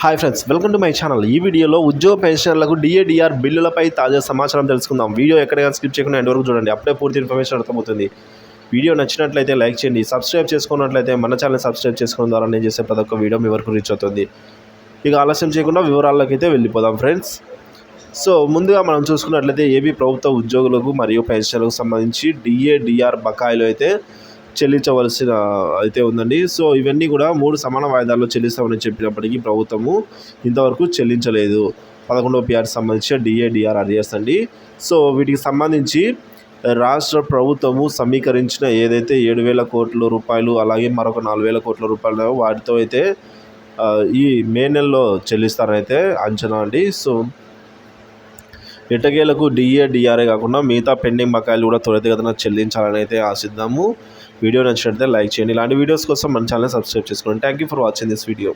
Hi friends, welcome to my channel. ఈ వీడియోలో ఉద్యోగ పెన్షనర్లకు డిఏడిఆర్ బిల్లులపై తాజా సమాచారం తెలుసుకుందాం. వీడియో ఎక్కడైనా స్కిప్ చేయకుండా ఎండ్ వరకు చూడండి, అప్పుడే పూర్తి ఇన్ఫర్మేషన్ అర్థమవుతుంది. వీడియో నచ్చినట్లయితే లైక్ చేయండి, సబ్స్క్రైబ్ చేసుకున్నట్లయితే మన ఛానల్ సబ్స్క్రైబ్ చేసుకోవడం ద్వారా నేను చేసే ప్రతి ఒక్క వీడియో మీ వరకు రీచ్ అవుతుంది. ఇక ఆలస్యం చేయకుండా వివరాల్లోకి అయితే వెళ్ళిపోదాం ఫ్రెండ్స్. సో ముందుగా మనం చూసుకున్నట్లయితే ఏపీ ప్రభుత్వ ఉద్యోగులకు మరియు పెన్షన్లకు సంబంధించి డిఏడిఆర్ బకాయిలు అయితే చెల్లించవలసిన అయితే ఉందండి. సో ఇవన్నీ కూడా 3 సమాన వాయిదాల్లో చెల్లిస్తామని చెప్పినప్పటికీ ప్రభుత్వము ఇంతవరకు చెల్లించలేదు. 11వ పిఆర్కి సంబంధించిన డిఏడిఆర్ అరియర్స్ అండి. సో వీటికి సంబంధించి రాష్ట్ర ప్రభుత్వము సమీకరించిన ఏదైతే 7,000 కోట్ల రూపాయలు అలాగే మరొక 4,000 కోట్ల రూపాయలు వాటితో అయితే ఈ మే నెలలో చెల్లిస్తారనైతే అంచనా అండి. సో ఎట్టకేలకు డిఏడిఆర్ఏ కాకుండా మిగతా పెండింగ్ బకాయిలు కూడా త్వరితగతిన చెల్లించాలని అయితే ఆశిద్దాము. వీడియో నచ్చినట్లయితే లైక్ చేయండి. ఇలాంటి వీడియోస్ కోసం మన ఛానల్ సబ్స్క్రైబ్ చేసుకోండి. Thank you for watching this video.